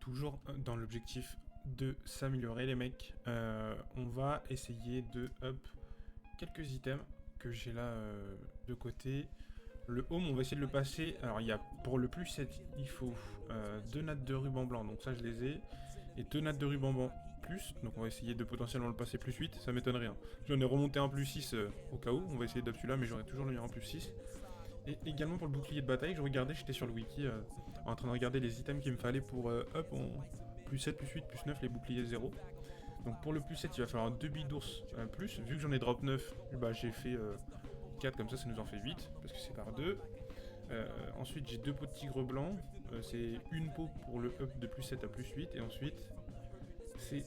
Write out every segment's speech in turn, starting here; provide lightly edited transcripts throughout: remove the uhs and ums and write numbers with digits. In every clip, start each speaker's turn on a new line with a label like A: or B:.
A: toujours dans l'objectif de s'améliorer les mecs. On va essayer de up quelques items que j'ai là de côté. Le home, on va essayer de le passer. Alors, il y a pour le plus 7, il faut 2 nattes de ruban blanc, donc ça je les ai. Et 2 nattes de ruban blanc plus, donc on va essayer de potentiellement le passer plus 8, ça m'étonnerait. Hein. J'en ai remonté un plus 6 au cas où, on va essayer d'up celui-là, mais j'aurais toujours le mien en plus 6. Et également pour le bouclier de bataille, je regardais, j'étais sur le wiki en train de regarder les items qu'il me fallait pour up en plus 7, plus 8, plus 9, les boucliers 0. Donc pour le plus 7, il va falloir 2 billes d'ours plus. Vu que j'en ai drop 9, bah j'ai fait 4 comme ça nous en fait 8, parce que c'est par 2. Ensuite j'ai 2 pots de tigre blanc, c'est une peau pour le up de plus 7 à plus 8, et ensuite c'est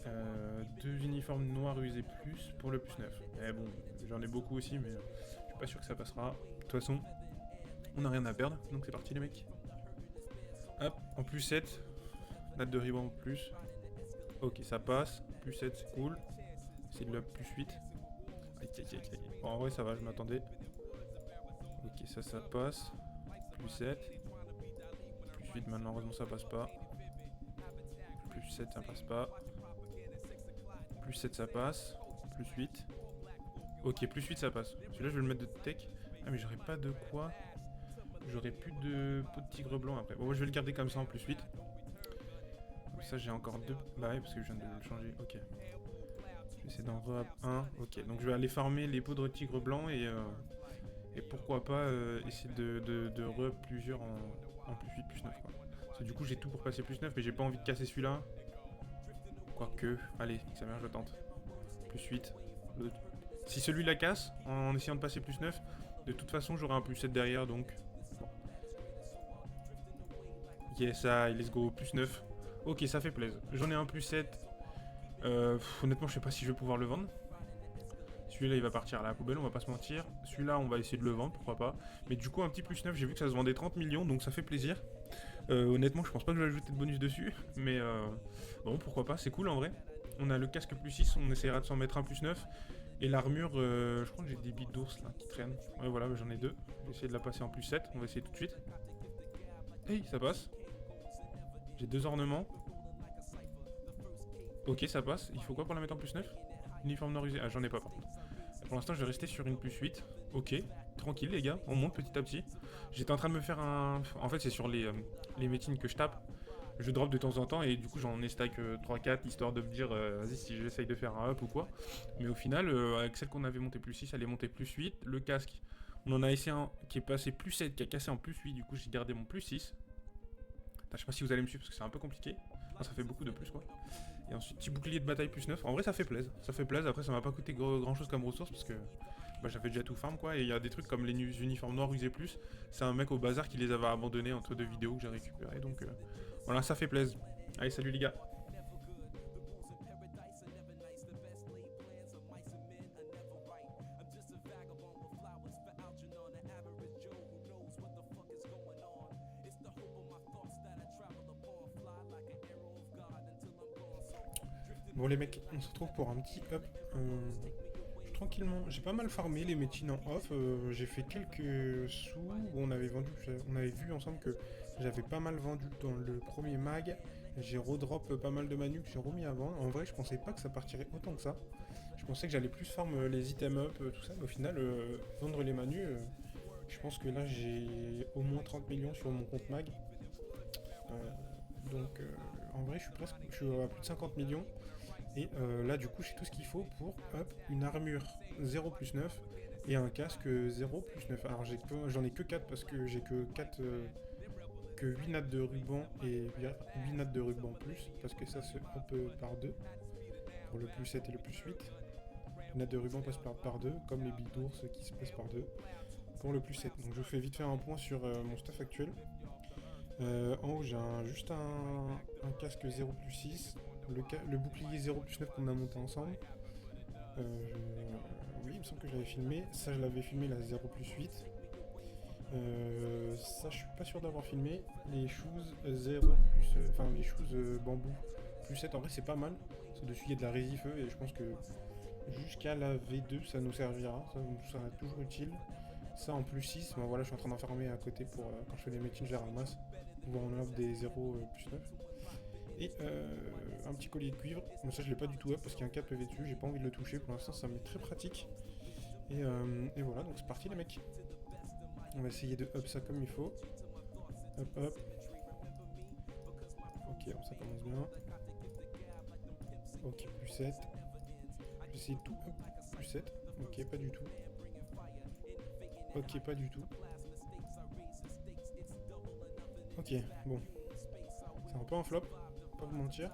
A: 2 uniformes noirs usés plus pour le plus 9. Mais bon, j'en ai beaucoup aussi, mais je suis pas sûr que ça passera. De toute façon, on n'a rien à perdre, donc c'est parti les mecs. Hop, en plus 7, natte de ruban plus. Ok, ça passe, plus 7 c'est cool. C'est de l'up plus 8. Aïe aïe aïe aïe. Bon, en vrai ça va, je m'attendais. Ok, ça passe. Plus 7. Plus 8 malheureusement ça passe pas. Plus 7 ça passe pas. Plus 7 ça passe. Plus 8. Ok, plus 8 ça passe. Celui-là je vais le mettre de tech. Ah mais j'aurais pas de quoi. J'aurais plus de peau de tigre blanc après. Bon, moi je vais le garder comme ça en plus 8. Comme ça j'ai encore 2. Bah ouais, parce que je viens de le changer. Ok. Je vais essayer d'en re-up 1. Ok, donc je vais aller farmer les peaux de tigre blanc et pourquoi pas essayer de re-up plusieurs en plus 8, plus 9. Quoi. Parce que du coup j'ai tout pour passer plus 9, mais j'ai pas envie de casser celui-là. Quoique, allez, ça mère, je tente. Plus 8. Si celui-là casse, en essayant de passer plus 9, de toute façon j'aurai un plus 7 derrière, donc... Bon. Yes, let's go, plus 9. Ok, ça fait plaisir. J'en ai un plus 7. Honnêtement, je sais pas si je vais pouvoir le vendre. Celui-là, il va partir à la poubelle, on va pas se mentir. Celui-là, on va essayer de le vendre, pourquoi pas. Mais du coup, un petit plus 9, j'ai vu que ça se vendait 30 millions, donc ça fait plaisir. Honnêtement, je pense pas que je vais ajouter de bonus dessus. Mais bon, pourquoi pas, c'est cool en vrai. On a le casque plus 6, on essaiera de s'en mettre un plus 9. Et l'armure, je crois que j'ai des billes d'ours là qui traînent. Ouais, voilà, j'en ai 2. Je vais essayer de la passer en plus 7, on va essayer tout de suite. Hey, ça passe. J'ai 2 ornements. Ok, ça passe. Il faut quoi pour la mettre en plus 9? Uniforme noir usé. Ah, j'en ai pas par contre. Pour l'instant, je vais rester sur une plus 8. Ok, tranquille les gars, on monte petit à petit. J'étais en train de me faire un... En fait, c'est sur les métines que je tape. Je drop de temps en temps et du coup, j'en ai stack 3-4 histoire de me dire, vas-y, si j'essaye de faire un up ou quoi. Mais au final, avec celle qu'on avait montée plus 6, elle est montée plus 8. Le casque, on en a essayé un qui est passé plus 7, qui a cassé en plus 8. Du coup, j'ai gardé mon plus 6. Putain, je sais pas si vous allez me suivre parce que c'est un peu compliqué. Enfin, ça fait beaucoup de plus quoi. Et ensuite, petit bouclier de bataille plus 9. En vrai, ça fait plaisir. Ça fait plaisir. Après, ça m'a pas coûté grand chose comme ressource parce que bah, j'avais déjà tout farm quoi. Et il y a des trucs comme les uniformes noirs usés plus. C'est un mec au bazar qui les avait abandonnés entre deux vidéos que j'ai récupéré. Donc voilà, ça fait plaisir. Allez, salut les gars. Bon les mecs, on se retrouve pour un petit up. Tranquillement, j'ai pas mal farmé les métines en off. J'ai fait quelques sous. On avait vu ensemble que j'avais pas mal vendu dans le premier mag. J'ai redrop pas mal de manus que j'ai remis avant. En vrai, je pensais pas que ça partirait autant que ça. Je pensais que j'allais plus farm les items up, tout ça. Mais au final, vendre les manus, je pense que là j'ai au moins 30 millions sur mon compte mag. Donc en vrai, je suis à plus de 50 millions. Et là, du coup, j'ai tout ce qu'il faut pour une armure 0 plus 9 et un casque 0 plus 9. Alors, j'en ai que 4 parce que j'ai que 4, que 8 nattes de ruban et 8 nattes de ruban plus parce que ça se hop par 2 pour le plus 7 et le plus 8. Les nattes de ruban passent par 2, comme les billes d'ours qui se passent par 2 pour le plus 7. Donc, je vous fais vite faire un point sur mon stuff actuel. En haut, j'ai juste un casque 0 plus 6. Le bouclier 0 plus 9 qu'on a monté ensemble. Oui, il me semble que je l'avais filmé. Ça, je l'avais filmé la 0 plus 8. Ça, je suis pas sûr d'avoir filmé. Les shoes 0 plus. Enfin, les shoes bambou plus 7. En vrai, c'est pas mal. Parce que dessus, il y a de la résifeu. Et je pense que jusqu'à la V2, ça nous servira. Ça nous sera toujours utile. Ça en plus 6. Ben voilà, je suis en train d'en farmer à côté pour quand je fais les métines, je les ramasse. Ou on offre des 0 plus 9. Et un petit collier de cuivre. Bon, ça je l'ai pas du tout up parce qu'il y a un 4 PV dessus, j'ai pas envie de le toucher. Pour l'instant ça m'est très pratique. Et voilà, donc c'est parti les mecs. On va essayer de up ça comme il faut. Hop hop. Ok, bon, ça commence bien. Ok, plus 7. Je vais essayer de tout up. Plus 7. Ok, pas du tout. Ok, pas du tout. Ok, bon. C'est un peu un flop, pas vous mentir.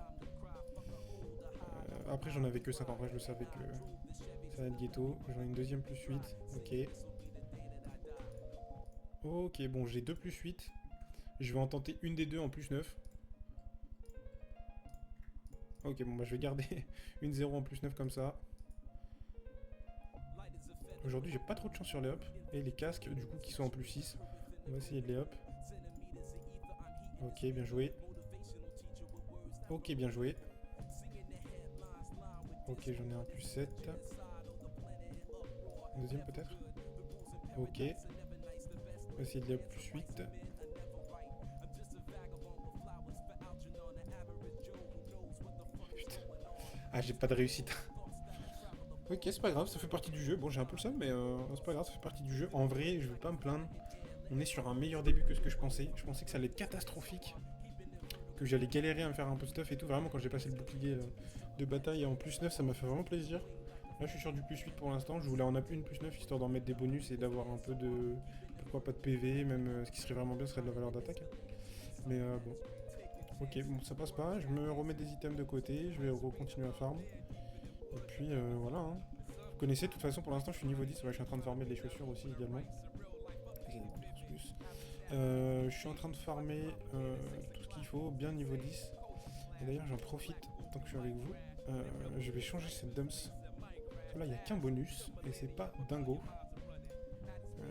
A: Après j'en avais que 5, en vrai je le savais que ça allait être ghetto. J'en ai une deuxième plus 8, ok. Ok, bon j'ai 2 plus 8. Je vais en tenter une des deux en plus 9. Ok, bon bah je vais garder une 0 en plus 9 comme ça. Aujourd'hui j'ai pas trop de chance sur les up. Et les casques du coup qui sont en plus 6. On va essayer de les up. Ok, bien joué. Ok, bien joué. Ok, j'en ai un plus 7. Un deuxième peut-être. Ok. On va essayer de les up plus 8. Putain. Ah, j'ai pas de réussite. Ok, c'est pas grave, ça fait partie du jeu. Bon, j'ai un peu le seum, mais c'est pas grave, ça fait partie du jeu. En vrai, je vais pas me plaindre. On est sur un meilleur début que ce que je pensais. Je pensais que ça allait être catastrophique. Que j'allais galérer à me faire un peu de stuff et tout. Vraiment, quand j'ai passé le bouclier de bataille en plus 9, ça m'a fait vraiment plaisir. Là, je suis sur du plus 8 pour l'instant. Je voulais en appeler une plus 9 histoire d'en mettre des bonus et d'avoir un peu de. Pourquoi pas de PV, même ce qui serait vraiment bien serait de la valeur d'attaque. Mais bon. Ok, bon, ça passe pas. Je me remets des items de côté. Je vais continuer à farm. Et puis voilà. Hein. Vous connaissez, de toute façon, pour l'instant, je suis niveau 10. Ouais, je suis en train de farmer des chaussures aussi également. J'ai des plus. Je suis en train de farmer tout ce qu'il faut, bien niveau 10. Et d'ailleurs, j'en profite tant que je suis avec vous. Je vais changer cette dumps. Là, il n'y a qu'un bonus et c'est pas dingo. Le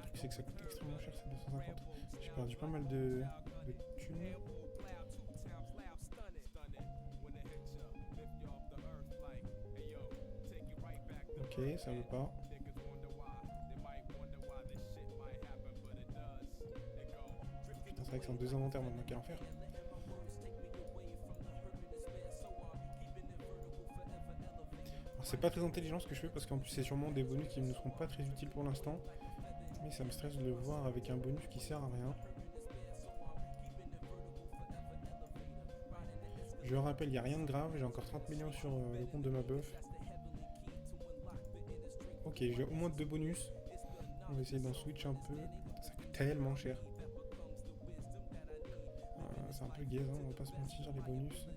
A: truc, c'est que ça coûte extrêmement cher, c'est 250. J'ai perdu pas mal de thunes. Ok, ça veut pas. Putain, c'est vrai que c'est en 2 inventaires maintenant, quel enfer. C'est pas très intelligent ce que je fais parce qu'en plus c'est sûrement des bonus qui ne nous seront pas très utiles pour l'instant. Mais ça me stresse de le voir avec un bonus qui sert à rien. Je rappelle, il n'y a rien de grave, j'ai encore 30 millions sur le compte de ma buff. Ok, j'ai au moins 2 bonus. On va essayer d'en switch un peu. Ça coûte tellement cher. C'est un peu gaze, hein, on va pas se mentir, les bonus.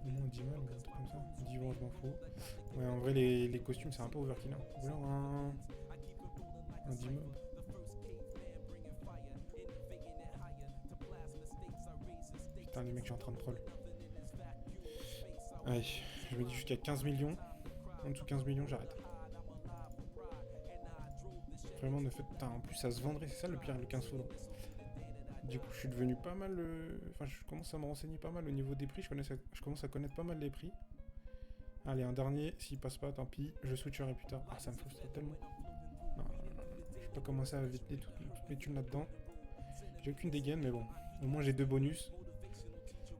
A: Au moins 10 mal ou un truc comme ça. 10 vents, je m'en fous. Ouais, en vrai, les costumes, c'est un peu overkill. Hein. Ou alors un 10 mob. Putain, les mecs, je suis en train de troll. Allez, je me dis jusqu'à 15 millions. En dessous de 15 millions, j'arrête. Vraiment, ne faites. Putain, en plus, ça se vendrait, c'est ça le pire, le 15 foudre. Du coup, je suis devenu pas mal. Enfin, je commence à me renseigner pas mal au niveau des prix. Je commence à connaître pas mal les prix. Allez, un dernier. S'il passe pas, tant pis. Je switcherai plus tard. Ah, ça me frustre tellement. Non, je vais pas commencer à vider toutes mes thunes là-dedans. J'ai aucune dégaine, mais bon. Au moins, j'ai 2 bonus.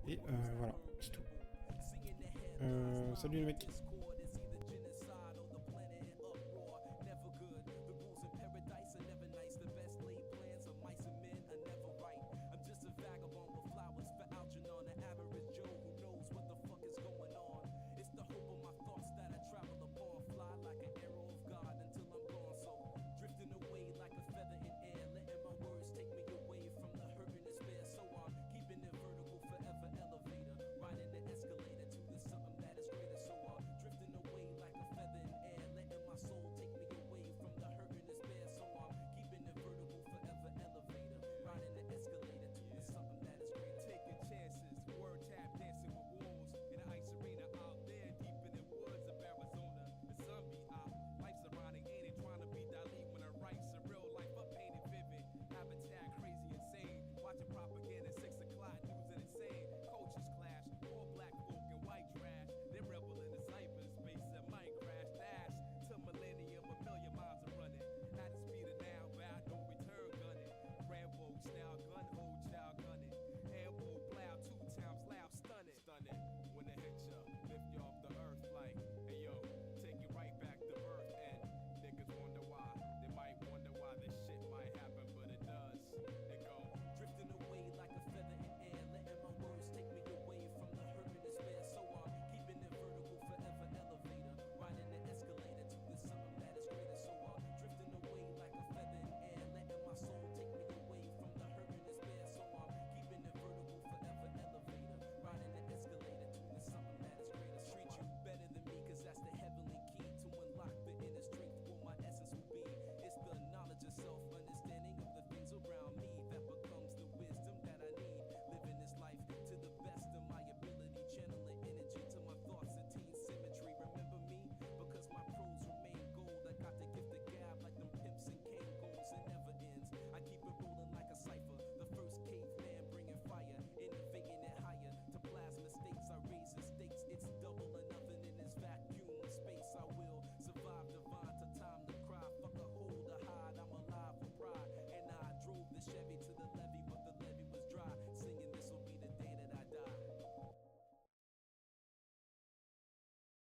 A: Et voilà, c'est tout. Salut les mecs.